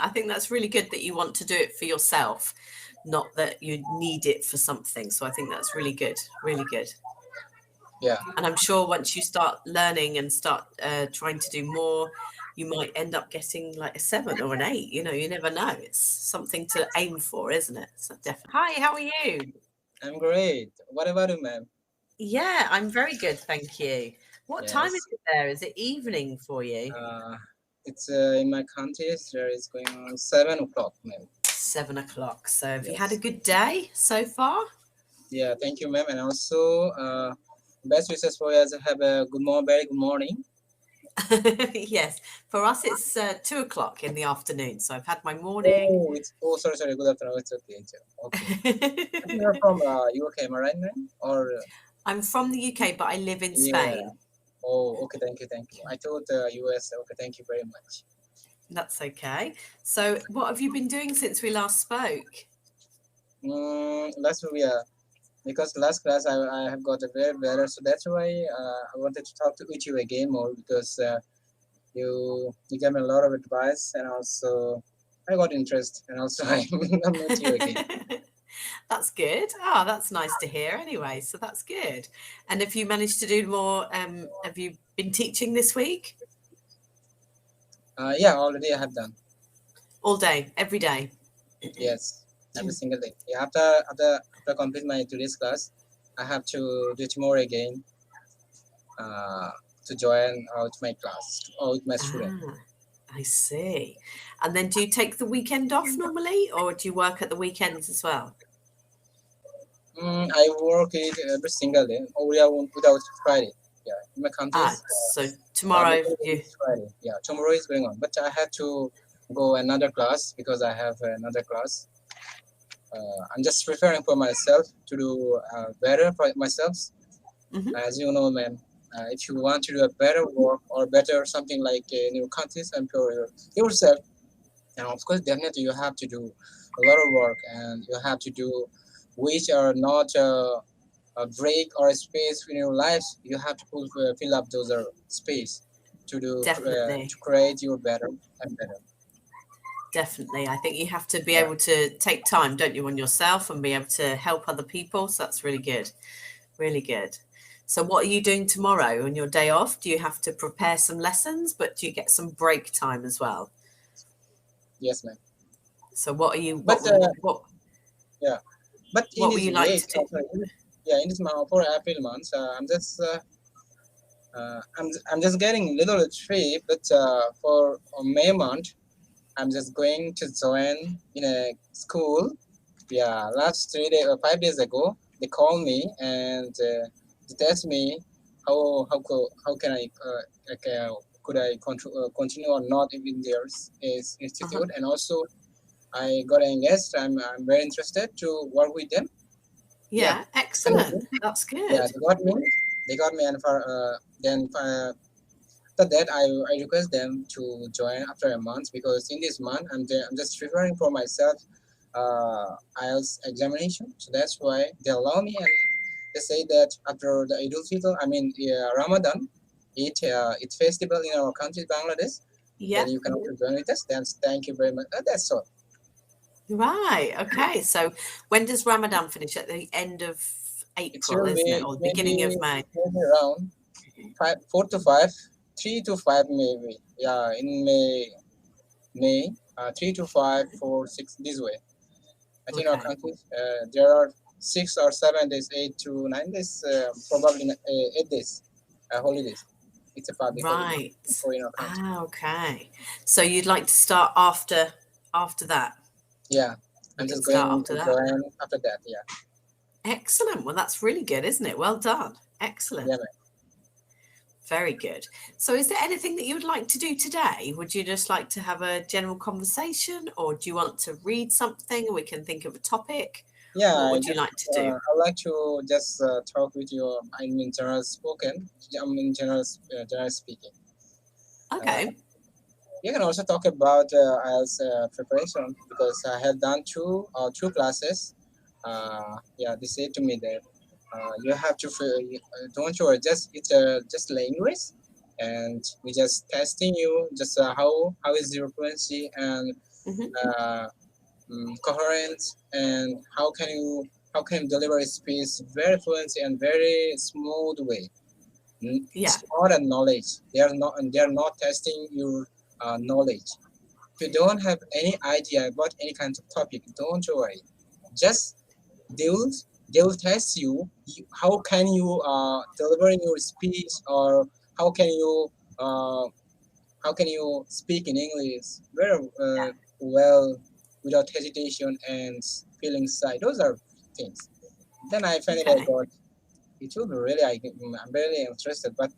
I think that's really good that you want to do it for yourself, not that you need it for something. So I think that's really good, really good. Yeah. And I'm sure once you start learning and start trying to do more, you might end up getting like a 7 or an 8. You know, you never know. It's something to aim for, isn't it? So definitely. Hi, how are you? I'm great. What about you, ma'am? Yeah, I'm very good, thank you. What time is Yes. it there? Is it evening for you? It's in my country. There is going on 7 o'clock, ma'am. 7 o'clock. So have you had a Yes. good day so far? Yeah. Thank you, ma'am. And also, best wishes for you to have a very good morning. Yes, for us it's 2 o'clock in the afternoon. So I've had my morning. Oh, sorry. Good afternoon. It's okay. Okay. I think you're from UK, am I right, ma'am? Or I'm from the UK, but I live in yeah. Spain. Oh, okay. Thank you. I thought US. Okay. Thank you very much. That's okay. So what have you been doing since we last spoke? Last week, because last class I have got a very better, so that's why I wanted to talk with you again more because you gave me a lot of advice and also I got interest and also I met you again. That's good. Oh, that's nice to hear anyway. So that's good. And have you managed to do more? Have you been teaching this week? Yeah, already I have done. All day, every day? Yes, every single day. Yeah, after complete my today's class, I have to do tomorrow again to join out my class or with my student. Ah, I see. And then do you take the weekend off normally, or do you work at the weekends as well? I work it every single day, or yeah, without Friday. Yeah, in my Ah, countries, so public tomorrow holiday you. is Friday. Yeah, tomorrow is going on, but I had to go another class because I have another class. I'm just preparing for myself to do better for myself. Mhm. As you know, ma'am, if you want to do a better work or better something like in your countries and for yourself, and of course, definitely you have to do a lot of work and you have to do which are not a break or a space in your life. You have to fill up those space to Definitely. create your better and better. Definitely. I think you have to be Yeah. able to take time, don't you, on yourself and be able to help other people. So that's really good. Really good. So what are you doing tomorrow on your day off? Do you have to prepare some lessons, but do you get some break time as well? Yes, ma'am. So what are you But yeah, but in what would this you like way, to do? yeah, in this month for April month, I'm just getting a little trip, but for May month, I'm just going to join in a school. Yeah, last 3 days or 5 days ago, they called me and they test me how can I could I continue or not in their Uh-huh. institute, and also I got engaged. I'm very interested to work with them. Yeah, Yeah, definitely. excellent. That's Yeah, good. they got me, and for then after that, I request them to join after a month because in this month I'm just preparing for myself IELTS examination. So that's why they allow me, and they say that after the Idul Fitr, I mean Ramadan, it's festival in our country, Bangladesh. Then Yeah. you can also join with us. Then thank you very much. That's all. Right. Okay. So when does Ramadan finish? At the end of April, isn't it? Or the beginning of May? It may be around 4 to 5, 3 to 5 maybe. Yeah, in May, 3 to 5, 4, 6 this way. I think our Okay. countries there are 6 or 7 days, 8 to 9 days, probably 8 days, holidays. It's a public holiday Right. for in our country. Ah, okay. So you'd like to start after that? Yeah, You I'm can just start going after to that. join after that. Yeah, Excellent. Well, that's really good, isn't it? Well done. yeah, Excellent. man. Very good. So is there anything that you would like to do today? Would you just like to have a general conversation, or do you want to read something and we can think of a topic? Yeah. What would you like to do? I'd like to just talk with you. I mean, general spoken. I mean, general speaking. Uh, Okay. You can also talk about IELTS preparation because I have done two classes. Yeah, they say to me that you have to don't worry, just it's just language, and we just testing you just how is your fluency and Hmm. uh, coherent, and how can you deliver a speech very fluent and very smooth way. Yeah. It's not a knowledge. They are not testing your knowledge. If you don't have any idea about any kind of topic, don't worry. Just they will they will test you. How can you deliver in your speech, or how can you uh, how can you speak in English very well without hesitation and feeling shy. Those are things. Then I finally Okay. got it will be really I'm really interested, but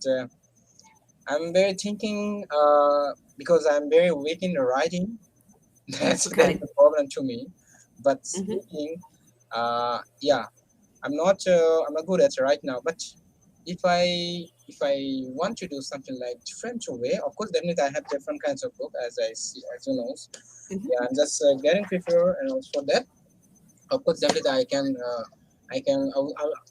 I'm very thinking because I'm very weak in writing. That's Okay. the problem to me. But Hmm. speaking, yeah, I'm not good at it right now. But if I want to do something like different way, of course, definitely I have different kinds of book as I see, as you know. Hmm. Yeah, I'm just getting prepared, and also that, of course, definitely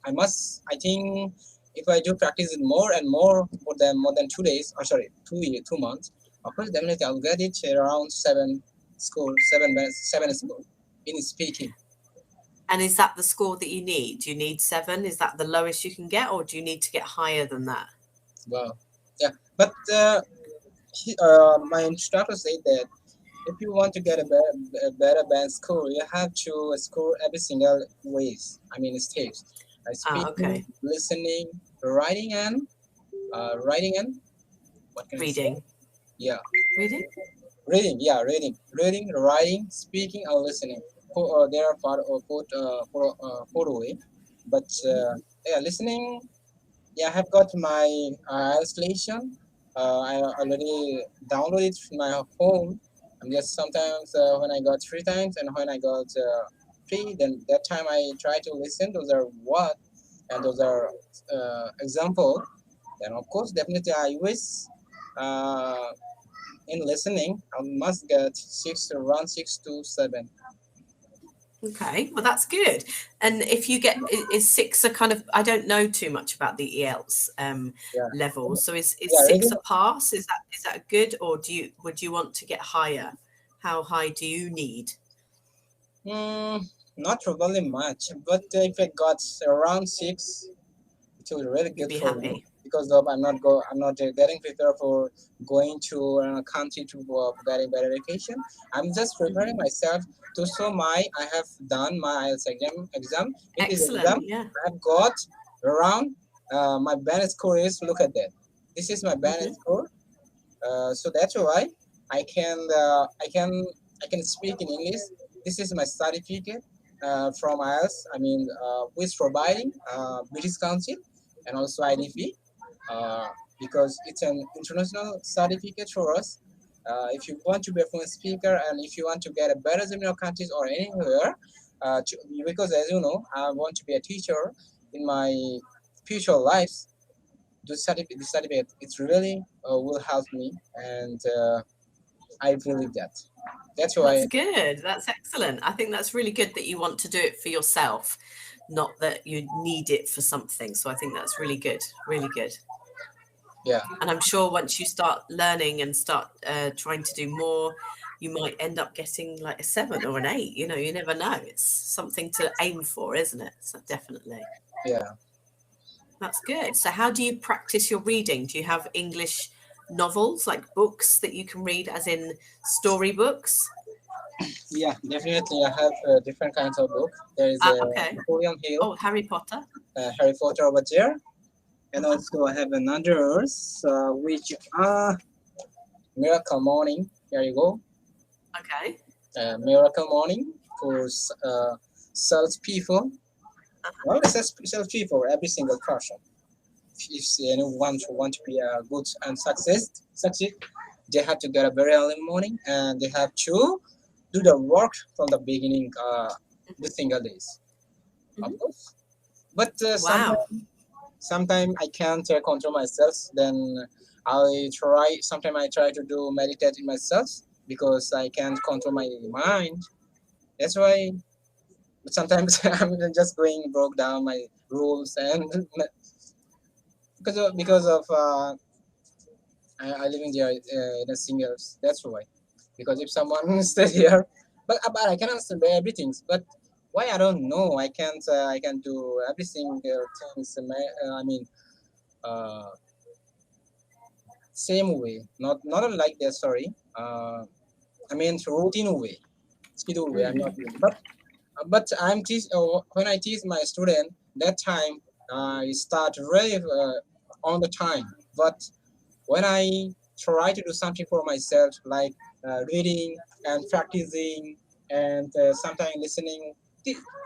I must. I think if I do practice it more and more than 2 days, or sorry, 2 months, of course, definitely I'll get it around seven score in speaking. And is that the score that you need? Do you need 7? Is that the lowest you can get, or do you need to get higher than that? Wow. Yeah, but my instructor said that if you want to get a better band score, you have to score every single ways. I mean, steps. Ah, Speaking, okay. listening, writing, and what can I say? Reading. Yeah, Reading? reading. Yeah, reading, writing, speaking, and listening. There are part of put away, but yeah, listening. Yeah, I have got my installation. I already downloaded it in my phone. I'm just sometimes when I got free times and when I got free, then that time I try to listen. Those are what, and those are example. Then of course, definitely I wish uh, in listening I must get around 6 to 7. Okay, well that's good. And if you get is 6 a kind of, I don't know too much about the ELTS Yeah, levels. So is yeah, 6 reading. a pass? Is that good, or would you want to get higher? How high do you need? Mm, Not probably much, but if I got around 6, it will be really You'd good be for me happy. because of I'm not getting prepared for going to a country to getting better education. I'm just preparing Hmm. myself to show I have done my IELTS exam. In this exam, Excellent. Yeah. I have got around my band score is, look at that. This is my band Hmm. score. So that's why I can uh, I can I can speak in English. This is my certificate from IELTS. I mean, who is providing British Council and also IDP uh, because it's an international certificate for us. If you want to be a fluent speaker and if you want to get a better job in your countries or anywhere, because as you know, I want to be a teacher in my future lives. The certificate, it's really will help me, and I believe that. That's That's why. good. That's excellent. I think that's really good that you want to do it for yourself, not that you need it for something. So I think that's really good. Really good. Yeah, And I'm sure once you start learning and start trying to do more, you might end up getting like a 7 or an 8. You never know. It's something to aim for, isn't it? So definitely. yeah, That's good. So how do you practice your reading? Do you have English novels, like books that you can read, as in storybooks? yeah. Definitely, I have different kinds of book. There is Ah, a okay. Napoleon Hill, Oh, Harry Potter. Harry Potter over there, and Uh-huh. also I have another which are Miracle Morning. Here you go, Okay. Miracle Morning for self people. Well, it's a self for every single person. If anyone want to be a good and succeed, they have to get up very early in the morning and they have to do the work from the beginning, the single days, of Hmm. course. But Wow. sometimes I can't control myself. Then Sometimes I try to do meditate in myself because I can't control my mind. That's why. But sometimes I'm just going broke down my rules and because of I live in there in a singles. That's why. because if someone stays here, but I cannot do everything. But why I don't know. I can't. I can do every single things. I mean, uh, same way. Not like that. Sorry. I mean routine way, schedule way. I'm not doing. But I'm teach when I teach my student that time I start really on the time. But when I try to do something for myself, like reading and practicing and sometimes listening,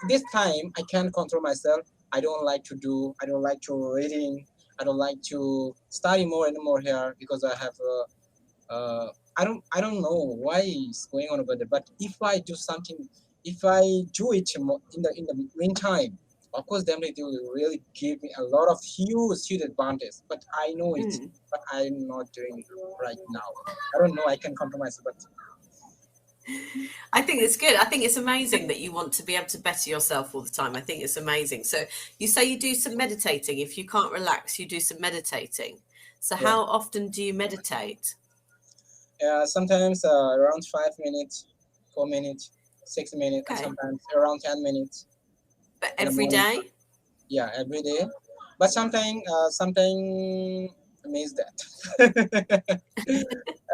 this time I can't control myself. I don't like to do. I don't like to reading. I don't like to study more and more here because I have. I don't know why it's going on about that. But if I do something, if I do it in the meantime, of course, definitely it will really give me a lot of huge advantage. But I know it, Mm. but I'm not doing it right now. I don't know. I can compromise, but I think it's good. I think it's amazing that you want to be able to better yourself all the time. I think it's amazing. So you say you do some meditating. If you can't relax, you do some meditating. So yeah. how often do you meditate? Sometimes around 5 minutes, 4 minutes, 6 minutes, and Okay. sometimes around 10 minutes But in the every morning. day? Yeah, every day. But something means that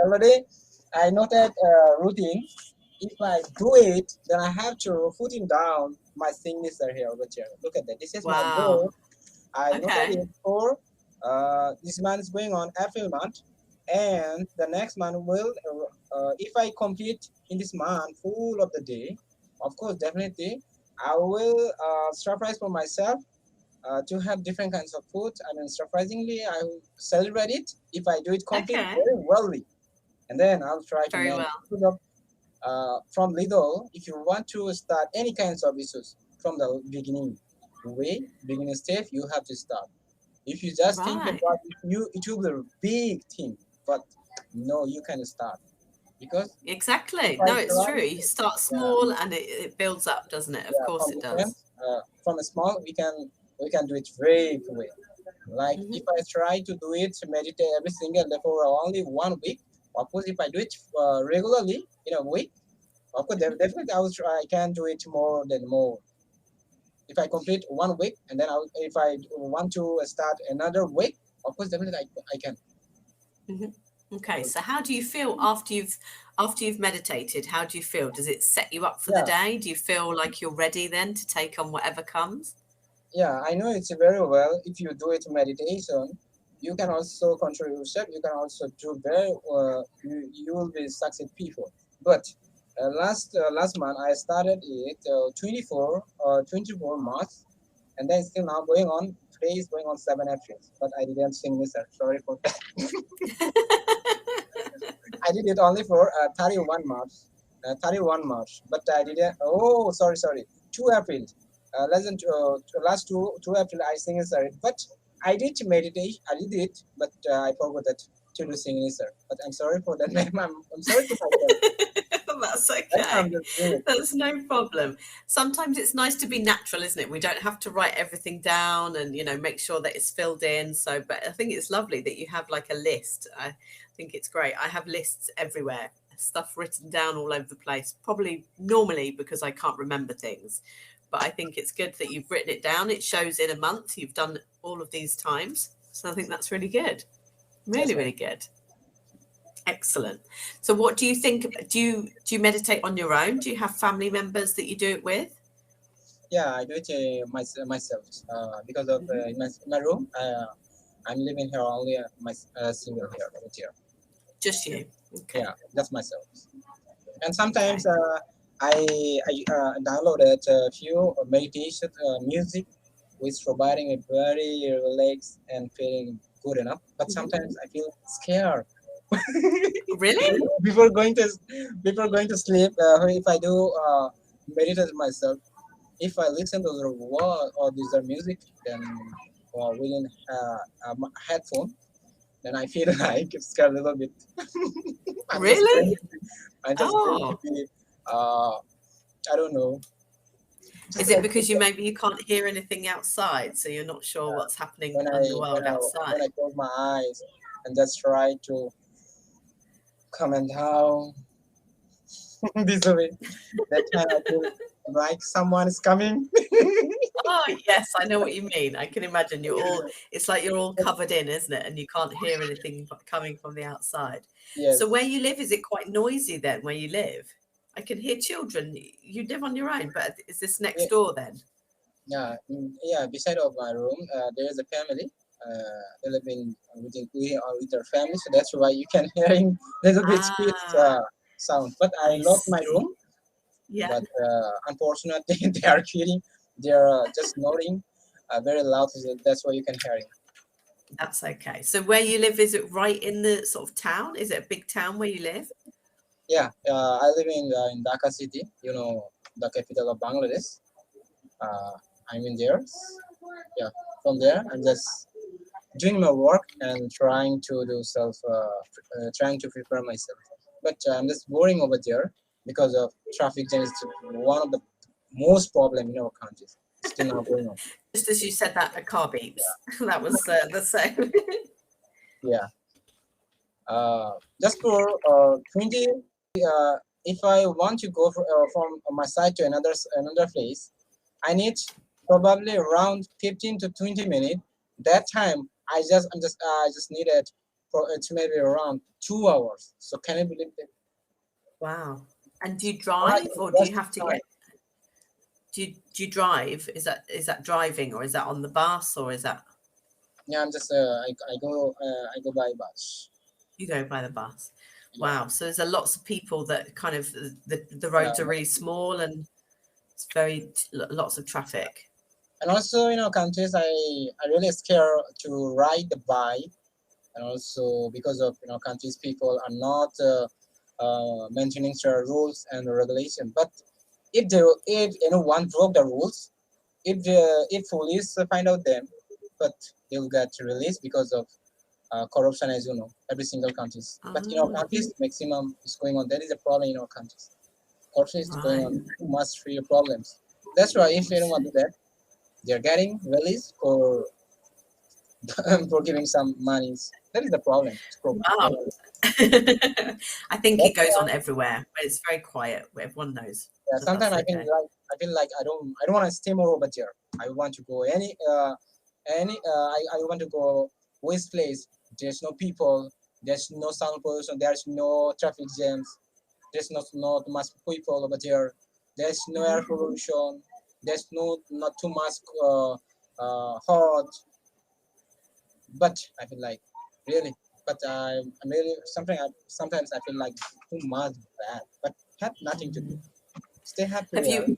every day I noted routine. If I do it, then I have to put it down my signature here over here. Look at that. This is my Wow. goal. I noted Okay. it for this month is going on April month, and the next month will if I complete in this month full of the day, of course, definitely I will surprise for myself to have different kinds of food. I mean, surprisingly, I will celebrate it if I do it complete Okay. very wellly, and then I'll try to Very manage. well. From little, if you want to start any kinds of issues from the beginning stage, you have to start. If you just think Right. about it will be a big thing, but no, you can start because if Exactly. I No, it's try, true. You start yeah, small and it builds up, doesn't it? Of yeah, course from it different, does. from a small, we can do it very quick. Like if Hmm. I try to do it, meditate every single day for only 1 week, of course, if I do it regularly in a week, of course, definitely I can do it more than more. If I complete 1 week and then if I want to start another week, of course, definitely I can. Hmm. Okay. So how do you feel after you've meditated? How do you feel? Does it set you up for the Yeah, day? Do you feel like you're ready then to take on whatever comes? yeah, I know it's very well. If you do it meditation, you can also control yourself. You can also do very. You will be succeed people. But last month I started it 24 months, and then still now going on. Today is going on 7 April, but I didn't sing this. Sorry for that. I did it only for 31 March, 31 March, but I didn't. Oh, sorry, 2 April. Less than last two April I sing it, sorry. But I did meditate. I did it, but I forgot that to do singing, sir. But I'm sorry for that, ma'am. I'm sorry to myself. That's Right now okay. I'm just doing it. That's no problem. Sometimes it's nice to be natural, isn't it? We don't have to write everything down and, make sure that it's filled in. So, but I think it's lovely that you have like a list. I think it's great. I have lists everywhere, stuff written down all over the place, probably normally because I can't remember things. But I think it's good that you've written it down. It shows in a month you've done all of these times. So I think that's really good. That's Really, right. really good. Excellent. So what do you think? Do you meditate on your own? Do you have family members that you do it with? Yeah, I do it myself because of Hmm. in my room. I'm living here only my single here, right here. Just you. Okay. Yeah, that's myself. And sometimes Okay. I downloaded a few meditation music, which providing a very relaxed and feeling good enough. But Hmm. sometimes I feel scared Really? before going to sleep. If I do meditate myself, if I listen to the word or this music, then within headphone, then I feel like it's scared a little bit. I'm just Really? going to Oh, be uh, I don't know. Just is it like because you can't hear anything outside, so you're not sure what's happening when on the I when world I when outside? I close my eyes and just try to calm down this way. That time I feel like someone is coming. Oh, yes, I know what you mean. I can imagine it's like you're all covered in, isn't it? And you can't hear anything coming from the outside. So where Yes. you live, is it quite noisy then where you live? I can hear children. You live on your own, but is this next Yeah. door then? Yeah. Yeah. Beside of my room, there is a family. They live in with their family, so that's why you can hearing little bit kids Ah, sound. But I I locked my see. room. Yeah, But unfortunately, they are kidding. They are just snoring very loud. So that's why you can hear it. that's okay. So where you live, is it right in the sort of town? Is it a big town where you live? Yeah, I live in Dhaka city. You know, the capital of Bangladesh. Uh, I'm in there. Yeah, from there, I'm just doing my work and trying to do trying to prepare myself. But I'm just boring over there because of traffic jam is one of the most problem in our countries. Still now going on. Just as you said that, a car beeps. That was the same. Yeah. Just for 20, if I want to go from my side to another place, I need probably around 15 to 20 minutes. That time I just needed for it's maybe around 2 hours. So can you believe that? Wow. And do you Right, drive, or do you just have to time. get? Do you drive? Is that driving, or is that on the bus, or is that Yeah, I'm just I go by bus. you go by the bus? Yeah, Wow. So there's a lots of people that kind of the yeah. roads are really small and it's lots of traffic. And also, countries I really scared to ride the bike, and also because of countries people are not maintaining their rules and regulation. But if one broke the rules, if police find out them, but they'll get released because of corruption, as you know, every single countries. But Oh, countries maximum is going on. That is a problem in our countries. Corruption is going right. on too much real problems. That's why if anyone do that, they're getting released for for giving some monies. That is the problem. Wow. I think it That's goes why, on everywhere, but it's very quiet. Everyone knows yeah, that sometimes that's okay. I feel like I don't want to stay more over there. I want to go I want to go waste place. There's no people. There's no sound pollution. There's no traffic jams. There's not much people over there. There's no air Mhm. pollution. There's not too much hot. But I feel like really. But I'm really sometimes I feel like too much bad. But have nothing to do. Mhm. Stay happy Have there. you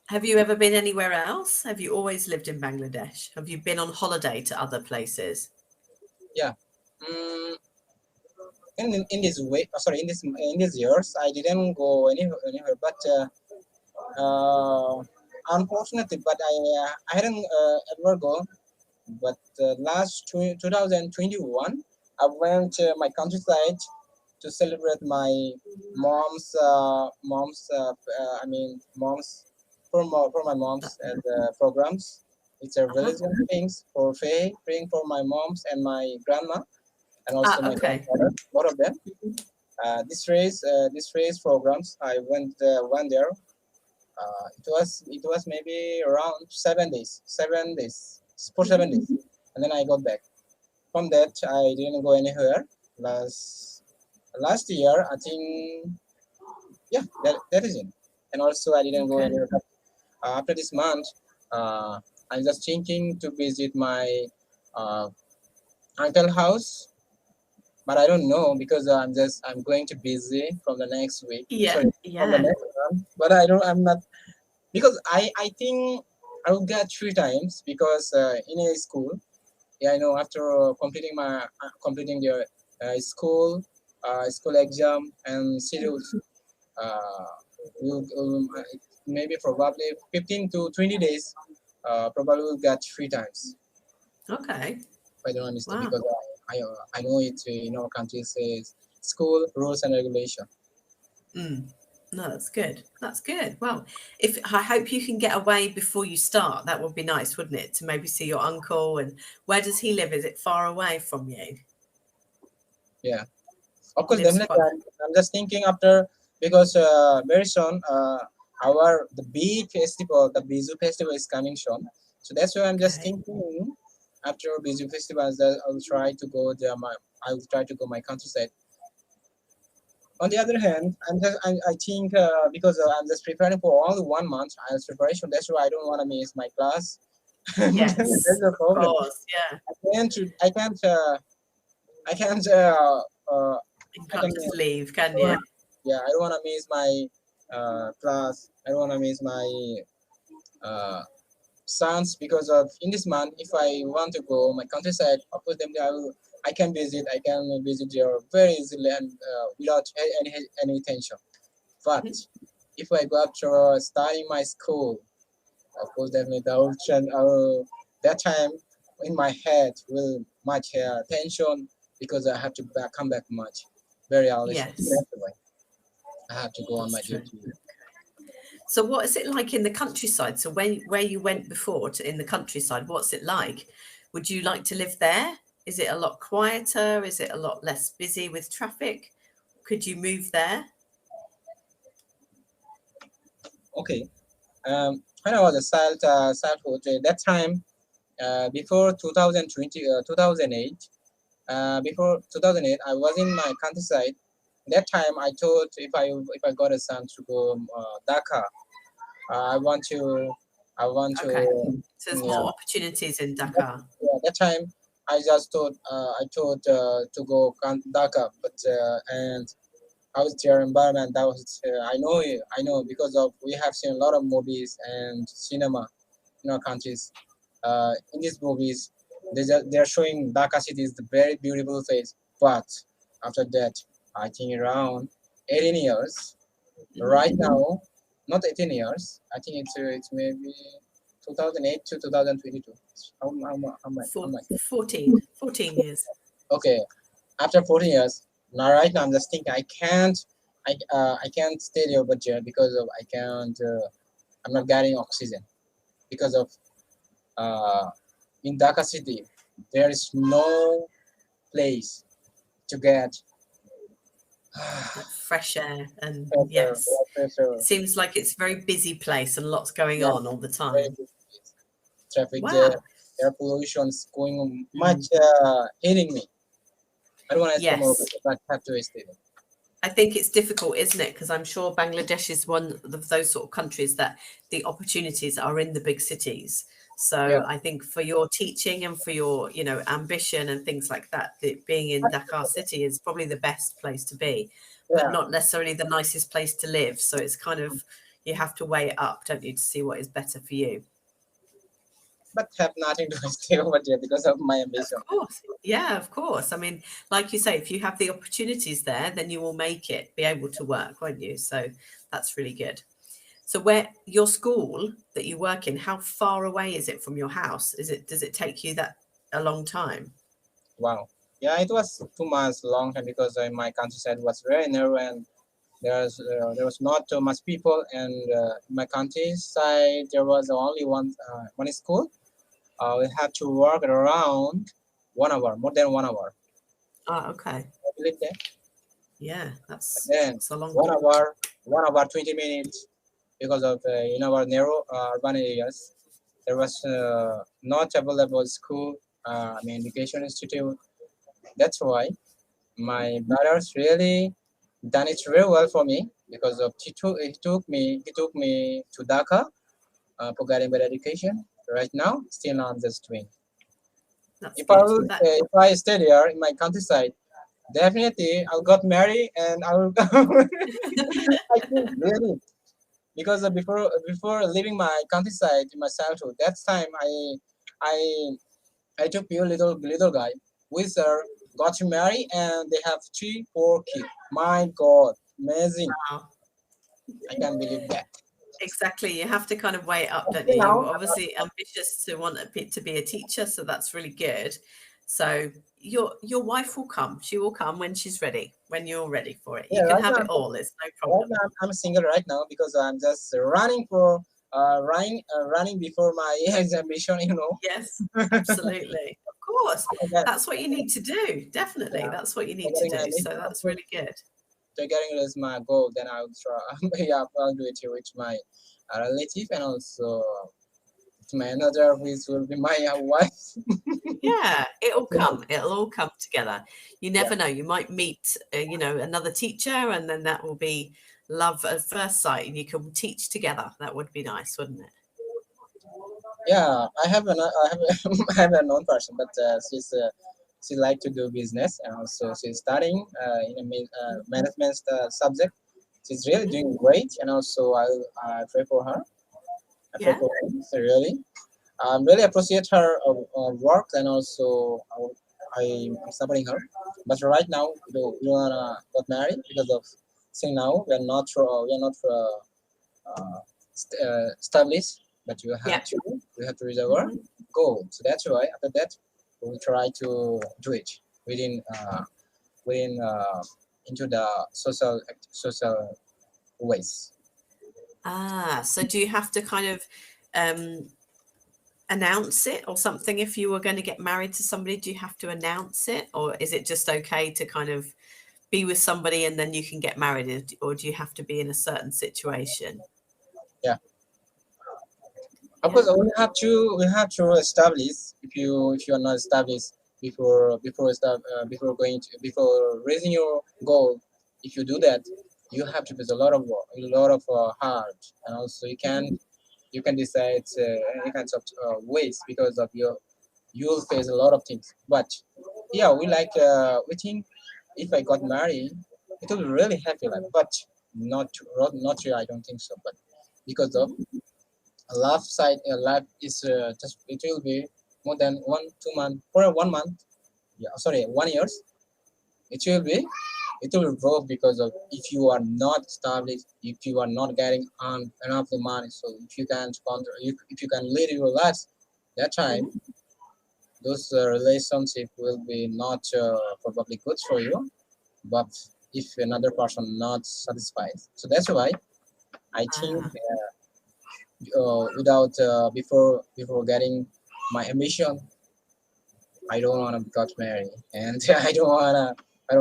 have you ever been anywhere else? Have you always lived in Bangladesh? Have you been on holiday to other places? Yeah. Mm, in this way, sorry, in these years, I didn't go anywhere. But unfortunately, but I hadn't ever go. But last 2021, I went to my countryside to celebrate my mom's for my mom's and programs. It's a Uh-huh. religion things for faith, praying for my mom's and my grandma and also Ah, my okay. grandfather, both of them. This race programs, I went there. It was maybe around 7 days, 7 days for 7 days, Mhm. and then I got back. From that, I didn't go anywhere. Last year, I think, yeah, that is it. And also, I didn't go Okay. anywhere. After this month, uh, I'm just thinking to visit my uh, uncle house, but I don't know because I'm going to busy from the next week. Yeah, Sorry, from the yeah. next month. But I'm not because I think I will get 3 times because in a school, yeah, I know after completing the school exam and schedules, uh, will maybe probably 15 to 20 days, probably will get 3 times. Okay. I don't understand Wow. because I know it in our country says school rules and regulation. Mm. No, that's good. That's good. Well, if I hope you can get away before you start, that would be nice, wouldn't it? To maybe see your uncle. And where does he live? Is it far away from you? Yeah, of He course, lives definitely. quite. I'm just thinking after because very soon the big festival, the Bizu festival is coming soon. So that's why I'm just Okay. thinking after Bizu festival that I'll try to go there. I'll try to go my countryside. On the other hand, I think because I'm just preparing for only 1 month IELTS preparation. That's why I don't want to miss my class. That's Yes, the of problem. course. Yeah. I can't I can't You I can't can just leave, can you? yeah, I don't want to miss my class. I don't want to miss my uh, sons because of in this month. If I want to go my countryside, of course, then I can visit. I can visit there very easily and without any tension. But Mhm. if I go after starting my school, of course, definitely the option. That time in my head will much tension because I have to come back much very early. Yes, That's why I have to go on my that's true. duty. So what is it like in the countryside? So where you went before in the countryside, what's it like? Would you like to live there? Is it a lot quieter? Is it a lot less busy with traffic? Could you move there? Okay. When I was a childhood, that time before 2020, 2008, before 2008, I was in my countryside. That time, I thought if I got a chance to go Dakar, I want to, I want Okay. to, So there's yeah. more opportunities in That, Dakar. yeah, that time, I thought to go Dakar, but and how is their environment? That was I know it. I know because of we have seen a lot of movies and cinema in our countries. In these movies, they're showing Dhaka city is the very beautiful place. But after that, I think around 18 years. Hmm. Right now, not 18 years. I think it's maybe 2008 to 2022. How much? 14 years. Okay, after 14 years, now right now I'm just thinking I can't stay there over there because of I can't I'm not getting oxygen because of uh, in Dhaka city there is no place to get Fresh air and pressure, yes. blood pressure. It seems like it's a very busy place and lots going Yeah, on all the very time. big place. Traffic there, Wow. air pollution is going much Mm. hitting me. I don't want to stay more, Yes. but have to stay there. I think it's difficult, isn't it? Because I'm sure Bangladesh is one of those sort of countries that the opportunities are in the big cities. Yeah, So I think for your teaching and for your, ambition and things like that, being in Dakar City is probably the best place to be, but yeah. not necessarily the nicest place to live. So it's kind of, you have to weigh it up, don't you, to see what is better for you. But have nothing to stay over there because of my Of ambition. course. Yeah, of course. I mean, like you say, if you have the opportunities there, then you will make it be able to work, won't you? So that's really good. So where your school that you work in, how far away is it from your house? Does it take you that a long time? Wow. Yeah, it was 2 months long time because my countryside was very narrow and there was not too much people and in my countryside there was only one school. We had to work around 1 hour, more than 1 hour. Ah, okay. I believe that. Yeah, Then that's a long one time. hour, 1 hour 20 minutes because of in our narrow urban areas there was not available school. I mean education institute. That's why my brothers really done it very well for me because of he took me to Dhaka for getting better education. Right now, still I'm just doing. That's If I good. will, if I stay there in my countryside, definitely I'll got married and I will. I think really because before leaving my countryside in my childhood, that time I I took a little guy with her got to marry and they have 3 4 kids. My God, amazing! Wow. I can't believe that. Exactly. You have to kind of weigh it up, don't you? Until You're now, obviously ambitious to want to be a teacher, so that's really good. So your wife will come. She will come when she's ready, when you're ready for it. yeah, You can have it all. It's no problem. I'm single right now because I'm just running for running before my examination. Yes, absolutely. Of course. Forget- That's what you need to do. Definitely. yeah, That's what you need to forgetting my do. So mission. Of that's course, really good. to getting is my goal, then I'll try. Yeah, I'll do it with my relative and also to my another, which will be my wife. Yeah, it'll Yeah, come. It'll all come together. You yeah, never know. You might meet, another teacher, and then that will be love at first sight, and you can teach together. That would be nice, wouldn't it? yeah. I have I have a known person, but she like to do business and also she's studying in a management subject. She's really Hmm. doing great, and also I pray for her. I pray Yeah, for her. So really, really appreciate her work, and also I'm supporting her. But right now, we don't wanna get married because of saying now we are not established. But yeah. we have to reach our Hmm. goal. So that's why after that we will try to do it within within into the social ways. So do you have to kind of um, announce it or something if you were going to get married to somebody? Do you have to announce it, or is it just okay to kind of be with somebody and then you can get married, or do you have to be in a certain situation? Yeah. Of Yeah. course, we have to establish if you are not established before going to before raising your goal. If you do that, you have to put a lot of work, a lot of hard, and also Hmm. you can decide any kinds of ways because of your you will face a lot of things. But yeah, we think if I got married, it will be really happy life, but not true. I don't think so. But because of love side life is just it will be more than 1 2 month or 1 month, yeah, sorry, 1 years. it will be it will evolve because of if you are not established, if you are not getting on enough the money, so if you can if you can lead your life that time, Hmm. those relationship will be not probably good for you. But if another person not satisfied, so that's why I think Ah. without before getting my ambition, I don't want to got married, and I don't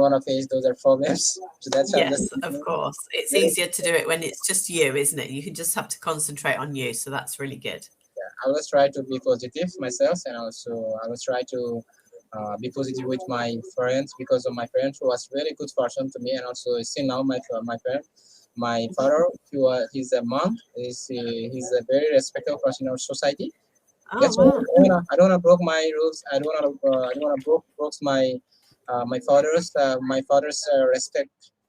wanna face those problems. So that's why I'm just Yes, of course. It's easier to do it when it's just you, isn't it? You can just have to concentrate on you. So that's really good. I always try to be positive myself, and also I always try to be positive with my friends because of my friend who was really good person to me, and also see now my friend, my Mhm. father, he's a monk, he's a very respectable person in our society. Oh, That's why wow. I don't wanna broke my rules. I don't wanna broke my father's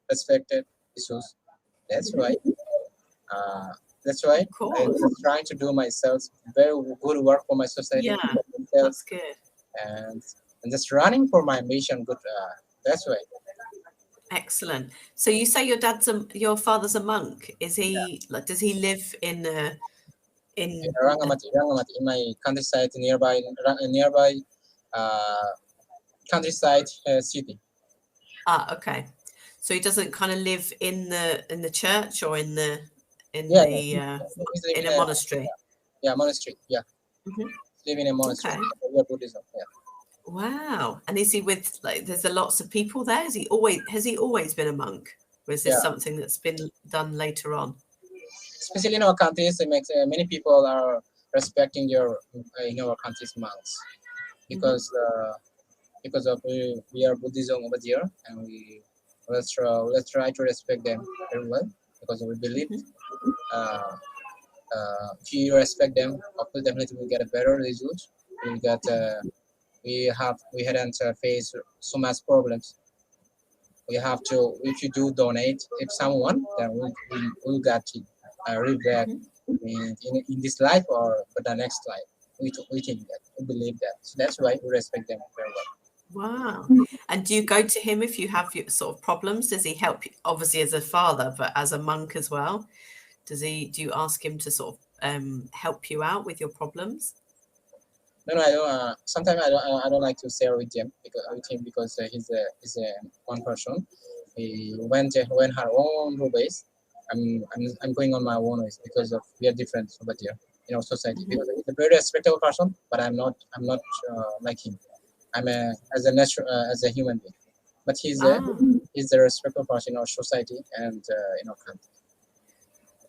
respected issues. That's Mhm. why uh, that's why Of I'm course. just trying to do myself very good work for my society, Yeah, for myself, that's good. and and just running for my mission. Good. That's why. Excellent. So you say your father's a monk. Is Yeah. he like, does he live In in a, Rangamati, in my countryside nearby uh, countryside city. okay. So he doesn't kind of live in the church or in Yeah, the he's living in a in a monastery. monastery. Yeah, Hmm. living in a monastery. Okay. Yeah, Buddhism. Yeah. Wow. And is he with like there's a lots of people there? Has he always been a monk? Or is this Yeah. something that's been done later on? Especially in our countries, it makes many people are respecting their in our country's monks Hmm. because of we are Buddhism over here, and let's try to respect them very well because we believe Hmm. uh, if you respect them, of course, definitely we get a better result. We got we hadn't faced so much problems. We have to if you do donate if someone, then we'll get it back Hmm. in this life or for the next life. We think that we believe that, so that's why we respect them very well. Wow. And do you go to him if you have your sort of problems? Does he help you, obviously as a father, but as a monk as well? Do you ask him to sort of help you out with your problems? No, I don't. Sometimes I don't like to share with him because he's a one person. He went her own ways. I'm going on my own ways because of we are different over there in our society. Hmm. Because he's a very respectable person, but I'm not like him. I'm a as a natural as a human being. But Ah, is a respectful person in our society and in our country.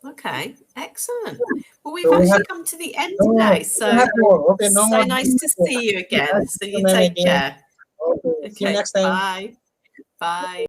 Okay, excellent. Well, we've So we actually have come to the end no, today, we have so more. Okay, no so more. nice to see you again. So you Ma'am, take again. care. Okay, see you Okay, next time. bye. Bye.